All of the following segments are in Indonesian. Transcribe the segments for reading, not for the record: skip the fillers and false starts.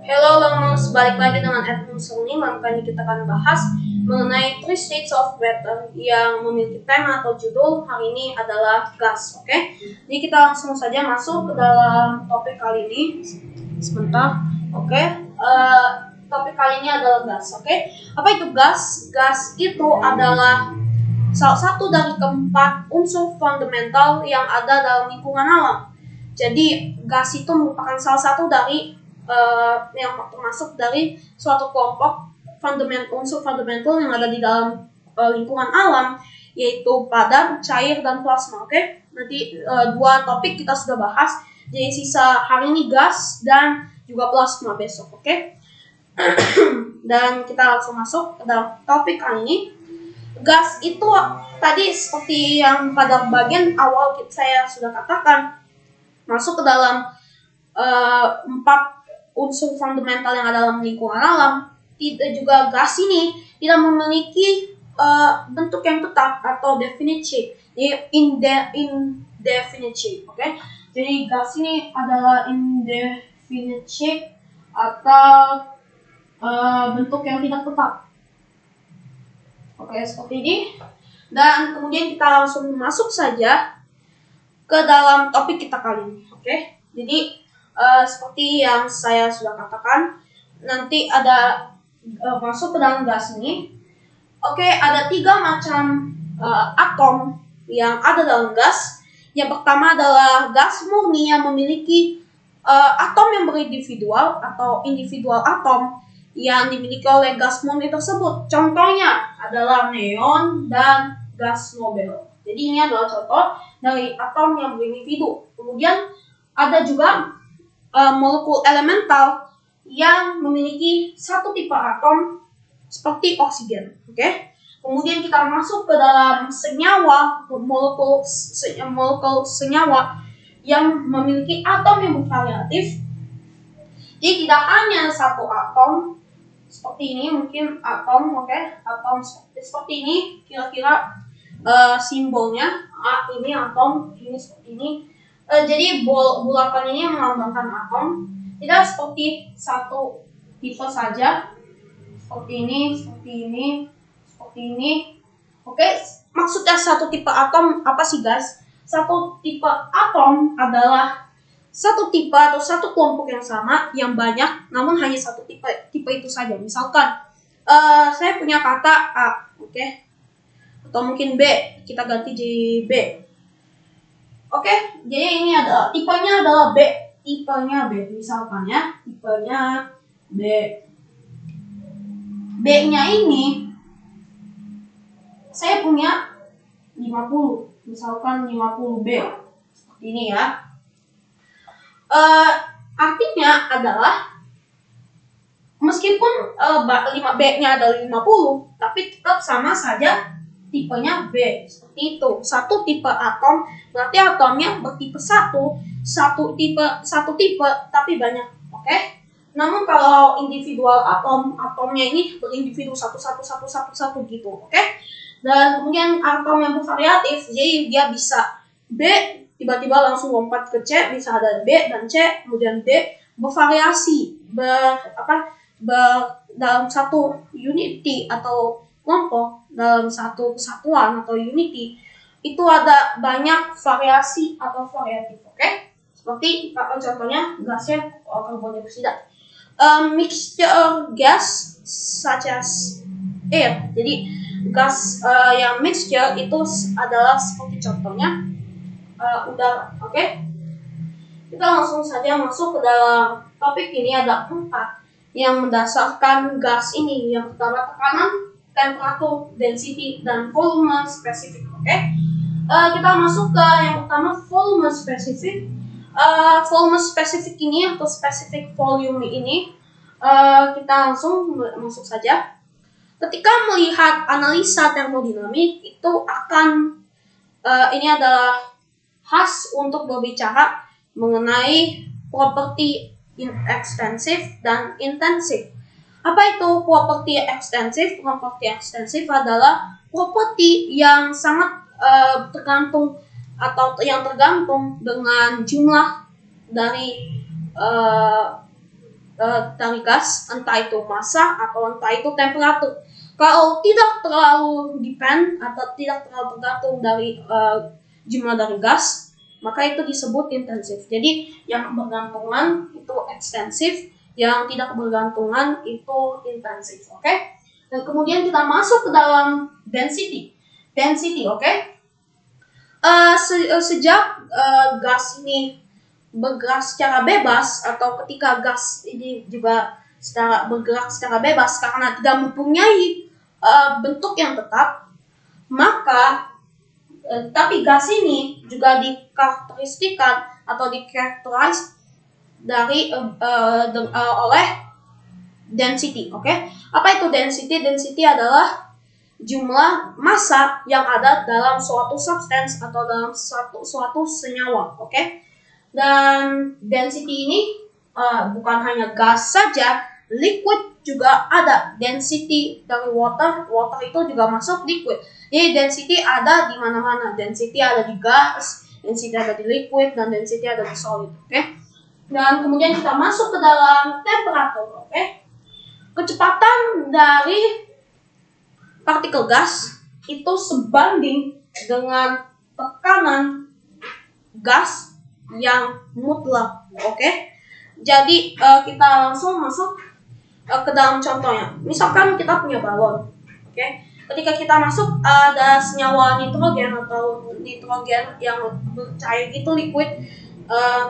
Hello learners, balik lagi dengan Edmund Sony. Kali ini kita akan bahas mengenai three states of matter yang memiliki tema atau judul hari ini adalah gas. Oke, jadi kita langsung saja masuk ke dalam topik kali ini. Sebentar, oke. Topik kali ini adalah gas. Oke, apa itu gas? Gas itu adalah salah satu dari keempat unsur fundamental yang ada dalam lingkungan alam. Jadi gas itu merupakan salah satu dari yang termasuk dari suatu kelompok unsur fundamental yang ada di dalam lingkungan alam, yaitu padat, cair, dan plasma. Oke, nanti dua topik kita sudah bahas. Jadi sisa hari ini gas dan juga plasma besok. Oke. Dan kita langsung masuk ke dalam topik kali ini. Gas itu tadi seperti yang pada bagian awal saya sudah katakan, masuk ke dalam 4 unsur fundamental yang ada dalam lingkungan alam. Tidak juga gas ini tidak memiliki bentuk yang tetap atau definite shape. Jadi indefinite shape, oke? Jadi gas ini adalah indefinite shape atau bentuk yang tidak tetap. Oke, seperti ini. Dan kemudian kita langsung masuk saja ke dalam topik kita kali ini. Oke, jadi seperti yang saya sudah katakan, nanti ada masuk ke dalam gas ini. Oke, ada 3 macam atom yang ada dalam gas. Yang pertama adalah gas murni yang memiliki atom yang berindividual atau individual atom yang dimiliki oleh gas murni tersebut. Contohnya adalah neon dan gas Nobel. Jadi ini adalah contoh dari atom yang berindividu. Kemudian ada juga molekul elemental yang memiliki satu tipe atom seperti oksigen. Oke. Kemudian kita masuk ke dalam senyawa, molekul senyawa yang memiliki atom yang bervariatif. Jadi tidak hanya satu atom seperti ini, mungkin atom, oke, atom seperti ini kira-kira simbolnya. Ini atom, ini seperti ini. Jadi bulatan ini melambangkan atom, tidak seperti satu tipe saja, seperti ini, seperti ini, seperti ini. Oke, maksudnya satu tipe atom apa sih guys? Satu tipe atom adalah satu tipe atau satu kelompok yang sama yang banyak, namun hanya satu tipe itu saja. Misalkan saya punya kata A, oke, atau mungkin B, kita ganti jadi B. Oke, jadi ini adalah tipenya adalah B, misalkan ya, tipenya B. B-nya ini saya punya 50, misalkan 50B, seperti ini ya. Artinya adalah meskipun 5B-nya adalah 50, tapi tetap sama saja tipenya B, seperti itu. Satu tipe atom berarti atomnya bertipe satu tipe tapi banyak, oke? Namun kalau individual atomnya ini berindividu satu gitu, oke? Dan kemudian atom yang bervariatif, jadi dia bisa B tiba-tiba langsung lompat ke C, bisa ada B dan C, kemudian D, bervariasi dalam satu unity atau kelompok, dalam satu kesatuan atau unity, itu ada banyak variasi atau variatif, oke? Seperti contohnya gasnya karbon dioksida. Mixture gas such as air. Jadi gas yang mixture itu adalah seperti contohnya udara, oke? Kita langsung saja masuk ke dalam topik ini. Ada 4 yang mendasarkan gas ini. Yang pertama tekanan, temperatur, density, dan volume spesifik, oke? Kita masuk ke yang pertama, volume spesifik. Volume spesifik ini atau specific volume ini, kita langsung masuk saja. Ketika melihat analisa termodinamik, itu akan ini adalah khas untuk berbicara mengenai properti ekstensif dan intensif. Apa itu properti ekstensif? Properti ekstensif adalah properti yang sangat tergantung atau yang tergantung dengan jumlah dari dari gas, entah itu massa atau entah itu temperatur. Kalau tidak terlalu depend atau tidak terlalu tergantung dari jumlah dari gas, maka itu disebut intensif. Jadi yang bergantungan itu ekstensif, yang tidak bergantungan itu intensif. Oke? Dan kemudian kita masuk ke dalam density. Density, oke? Sejak gas ini bergerak secara bebas, atau ketika gas ini juga bergerak secara bebas karena tidak mempunyai bentuk yang tetap, maka tapi gas ini juga dikarakteristikan atau dikarakteris dari oleh density. Oke? Apa itu density? Density adalah jumlah massa yang ada dalam suatu substance atau dalam suatu senyawa. Oke? Dan density ini bukan hanya gas saja, liquid juga ada. Density dari water itu juga masuk liquid. Jadi density ada di mana-mana. Density ada di gas, density ada di liquid, dan density ada di solid. Oke? Dan kemudian kita masuk ke dalam temperatur. Oke? Kecepatan dari partikel gas itu sebanding dengan tekanan gas yang mutlak. Oke? Jadi kita langsung masuk ke dalam contohnya. Misalkan kita punya balon. Oke? Ketika kita masuk ada senyawa nitrogen atau nitrogen yang bercair itu liquid,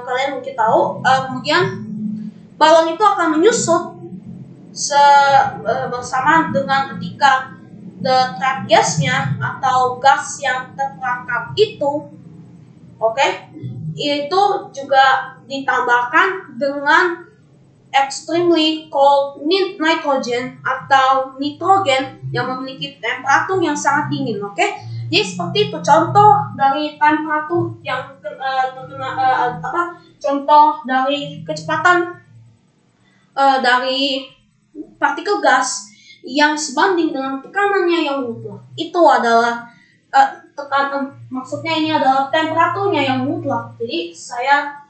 kalian mungkin tahu. Kemudian balon itu akan menyusut bersama dengan ketika the trap gasnya atau gas yang terperangkap itu, oke, itu juga ditambahkan dengan extremely cold nitrogen atau nitrogen yang memiliki temperatur yang sangat dingin. Oke? Jadi seperti itu contoh dari temperatur yang contoh dari kecepatan dari partikel gas yang sebanding dengan tekanannya yang mutlak. Itu adalah maksudnya ini adalah temperaturnya yang mutlak. Jadi saya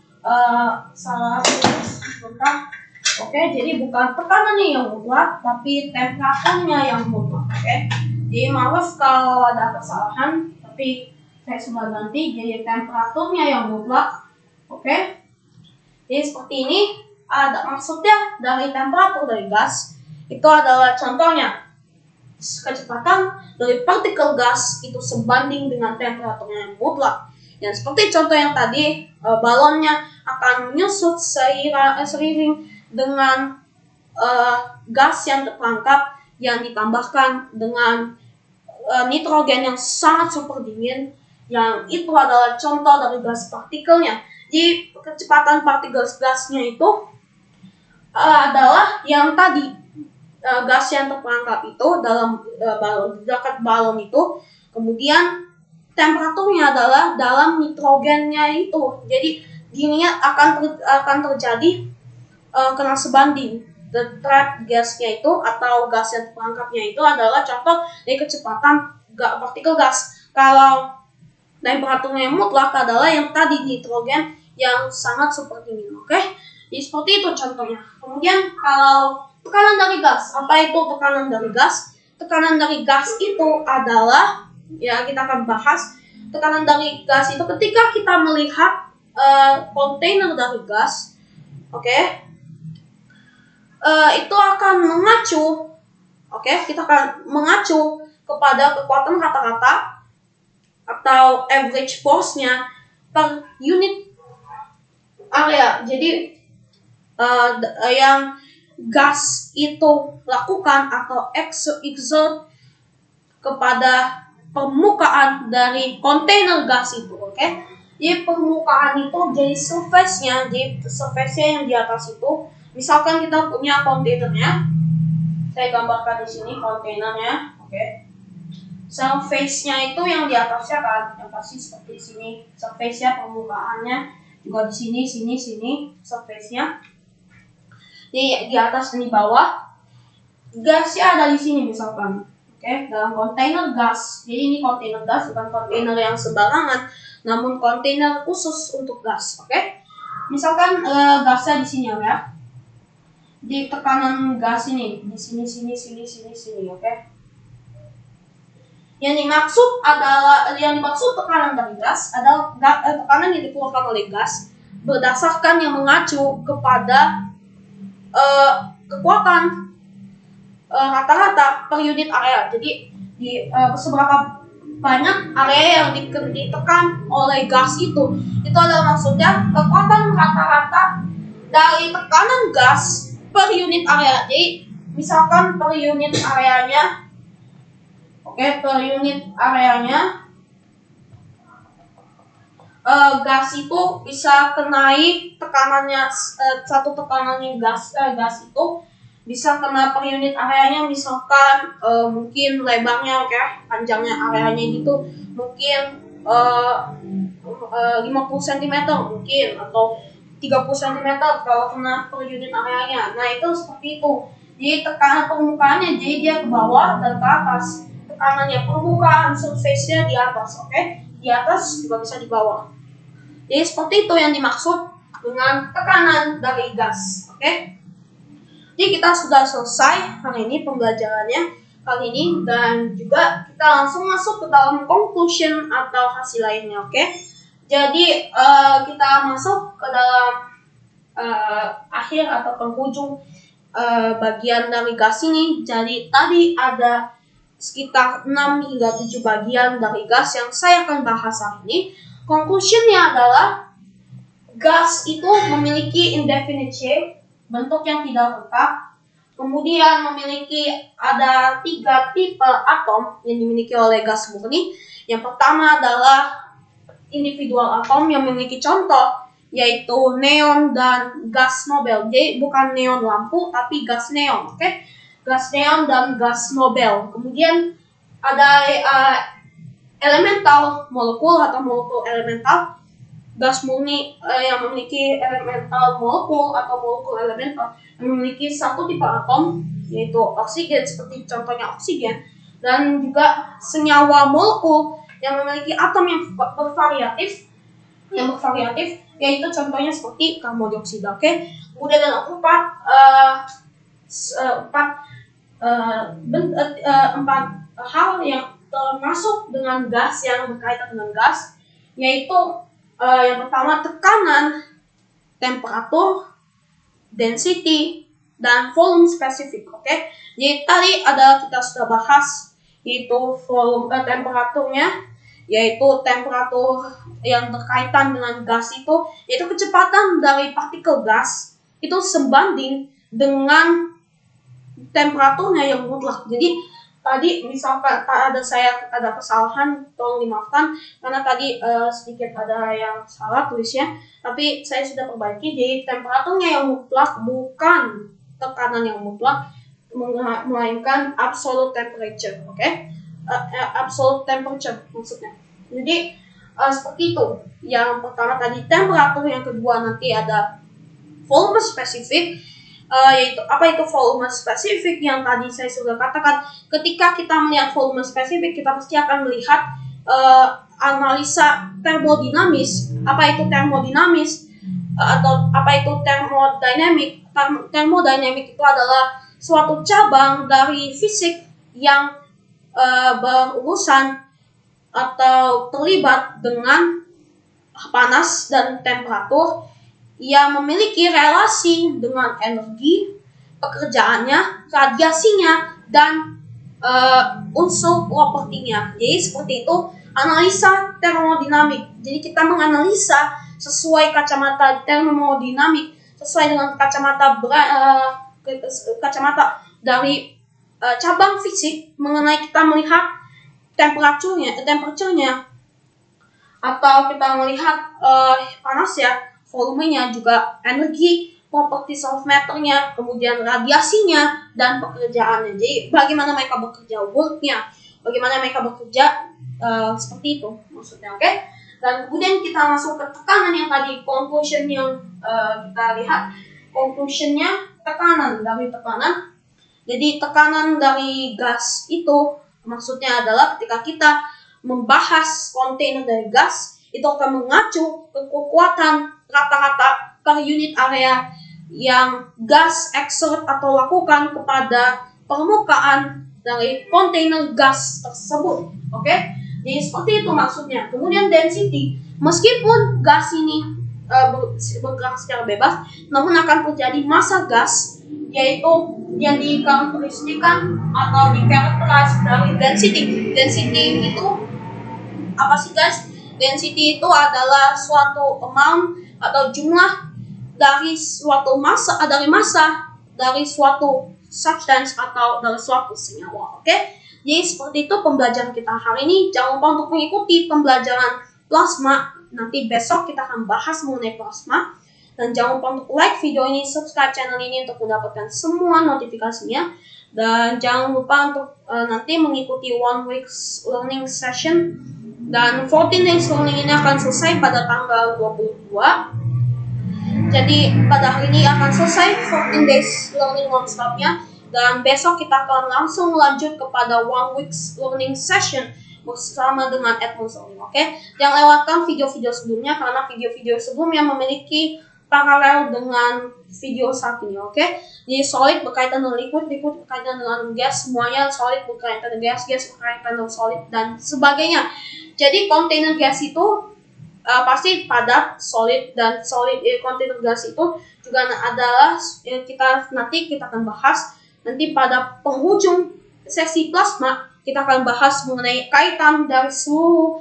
salah sebentar. Oke, jadi bukan tekanannya yang mutlak, tapi temperaturnya yang mutlak. Oke, jadi maaf kalau ada kesalahan, tapi saya sudah ganti. Jadi temperaturnya yang mutlak. Oke, jadi seperti ini. Ada maksudnya dari temperatur dari gas itu adalah contohnya kecepatan dari partikel gas itu sebanding dengan temperaturnya yang mutlak. Dan seperti contoh yang tadi, balonnya akan menyusut seiring dengan gas yang terperangkap yang ditambahkan dengan nitrogen yang sangat super dingin, yang itu adalah contoh dari gas partikelnya. Jadi kecepatan partikel gasnya itu adalah yang tadi gas yang terperangkap itu dalam dekat balon itu, kemudian temperaturnya adalah dalam nitrogennya itu. Jadi dinginnya akan terjadi kena sebanding. The trap gasnya itu atau gas yang terperangkapnya itu adalah contoh dari kecepatan partikel gas. Kalau temperaturnya yang mutlak adalah yang tadi nitrogen yang sangat super dingin. Oke? Jadi seperti itu contohnya. Kemudian kalau tekanan dari gas, apa itu tekanan dari gas? Tekanan dari gas itu adalah, ya kita akan bahas tekanan dari gas itu ketika kita melihat kontainer dari gas, oke? Itu akan mengacu, oke? Kita akan mengacu kepada kekuatan rata-rata atau average force-nya per unit area. Jadi yang gas itu lakukan atau exert kepada permukaan dari kontainer gas itu, oke? Jadi permukaan itu jadi surface-nya, yang di atas itu. Misalkan kita punya kontainernya, saya gambarkan di sini kontainernya, oke? Surface-nya itu yang di atasnya kan, yang pasti seperti sini. Surface-nya, permukaannya juga di sini, surface-nya. Di atas dan di bawah, gasnya ada di sini misalkan, oke, dalam kontainer gas. Jadi ini kontainer gas, bukan kontainer yang sembarangan, namun kontainer khusus untuk gas, oke. Misalkan gasnya di sini ya. di tekanan gas ini di sini, oke? Yang dimaksud tekanan dari gas adalah tekanan yang dikeluarkan oleh gas berdasarkan yang mengacu kepada kekuatan rata-rata per unit area. Jadi di seberapa banyak area yang ditekan oleh gas itu adalah maksudnya kekuatan rata-rata dari tekanan gas per unit area. Jadi misalkan per unit areanya, gas itu bisa kenai tekanannya, satu tekanannya gas itu bisa kena per unit areanya, misalkan mungkin lebarnya, panjangnya areanya gitu mungkin 50 cm mungkin, atau 30 cm kalau kena per unit areanya. Nah itu seperti itu. Jadi tekanan permukaannya, jadi dia ke bawah dan ke atas. Tekanannya permukaan surface-nya di atas, di atas juga bisa di bawah. Jadi seperti itu yang dimaksud dengan tekanan dari gas, Jadi kita sudah selesai hari ini pembelajarannya kali ini, dan juga kita langsung masuk ke dalam conclusion atau hasil lainnya, Jadi kita masuk ke dalam akhir atau penghujung bagian dari gas ini. Jadi tadi ada sekitar 6 hingga 7 bagian dari gas yang saya akan bahas hari ini. Conclusionnya adalah gas itu memiliki indefinite shape, bentuk yang tidak tetap. Kemudian ada 3 tipe atom yang dimiliki oleh gas murni. Yang pertama adalah individual atom yang memiliki contoh, yaitu neon dan gas Nobel. Jadi bukan neon lampu, tapi gas neon, Gas neon dan gas Nobel. Kemudian ada elemental molekul atau molekul elemental. Gas murni yang memiliki elemental molekul atau molekul elemental yang memiliki satu tipe atom, yaitu oksigen, seperti contohnya oksigen. Dan juga senyawa molekul yang memiliki atom yang bervariatif, yaitu contohnya seperti karbon dioksida, Kemudian ada empat hal yang termasuk dengan gas, yang berkaitan dengan gas, yaitu yang pertama tekanan, temperatur, density, dan volume spesifik, Jadi tadi kita sudah bahas, yaitu volume temperaturnya, yaitu temperatur yang berkaitan dengan gas itu, yaitu kecepatan dari partikel gas itu sebanding dengan temperaturnya yang mutlak. Jadi tadi misalkan ada kesalahan, tolong dimaafkan karena tadi sedikit ada yang salah tulisnya, tapi saya sudah perbaiki. Jadi temperaturnya yang mutlak bukan tekanan yang mutlak, melainkan absolute temperature, absolute temperature maksudnya. Jadi seperti itu. Yang pertama tadi temperatur, yang kedua nanti ada volume spesifik, yaitu apa itu volume spesifik yang tadi saya sudah katakan. Ketika kita melihat volume spesifik, kita pasti akan melihat analisa termodinamis. Apa itu termodinamis atau apa itu termodinamik? Termodinamik itu adalah suatu cabang dari fisik yang berurusan atau terlibat dengan panas dan temperatur, yang memiliki relasi dengan energi, pekerjaannya, radiasinya, dan unsur propertinya. Jadi seperti itu analisa termodinamik. Jadi kita menganalisa sesuai kacamata termodinamik, sesuai dengan kacamata dari cabang fisik, mengenai kita melihat temperaturnya, atau kita melihat panasnya, volumenya, juga energi, properties of matter-nya, kemudian radiasinya, dan pekerjaannya. Jadi bagaimana mereka bekerja, work-nya, bagaimana mereka bekerja, seperti itu maksudnya, Dan kemudian kita masuk ke tekanan yang tadi, conclusion yang kita lihat. Conclusionnya tekanan. Jadi tekanan dari gas itu maksudnya adalah ketika kita membahas kontainer dari gas, itu akan mengacu ke kekuatan rata-rata per unit area yang gas exert atau lakukan kepada permukaan dari kontainer gas tersebut. Oke? Jadi seperti itu maksudnya. Kemudian density, meskipun gas ini bergerak secara bebas, namun akan terjadi massa gas, yaitu yang dikarakteristikan atau dikarakterisasi dari density. Density itu apa sih guys? Density itu adalah suatu amount atau jumlah dari suatu massa, dari suatu substance atau dari suatu senyawa. Oke? Jadi seperti itu pembelajaran kita hari ini. Jangan lupa untuk mengikuti pembelajaran plasma. Nanti besok kita akan bahas mengenai plasma. Dan jangan lupa untuk like video ini, subscribe channel ini untuk mendapatkan semua notifikasinya. Dan jangan lupa untuk nanti mengikuti 1 week's learning session. Dan 14 days learning ini akan selesai pada tanggal 22. Jadi pada hari ini akan selesai 14 days learning one-stopnya. Dan besok kita akan langsung lanjut kepada 1 week's learning session bersama dengan Edmund Solid. Oke? Jangan lewatkan video-video sebelumnya karena video-video sebelumnya memiliki paralel dengan video saat ini. Oke? Jadi solid berkaitan dengan liquid, liquid berkaitan dengan gas, semuanya solid berkaitan dengan gas, gas berkaitan dengan solid dan sebagainya. Jadi kontainer gas itu pasti padat, solid, dan solid kontainer gas itu juga adalah kita akan bahas nanti pada penghujung sesi plasma. Kita akan bahas mengenai kaitan dari seluruh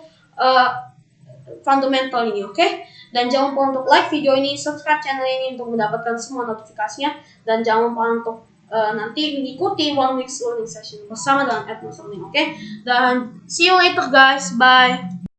fundamental ini, oke? Dan jangan lupa untuk like video ini, subscribe channel ini untuk mendapatkan semua notifikasinya, dan jangan lupa untuk nanti mengikuti 1 week's learning session bersama dengan Edmund Solid, oke? Dan see you later guys, bye.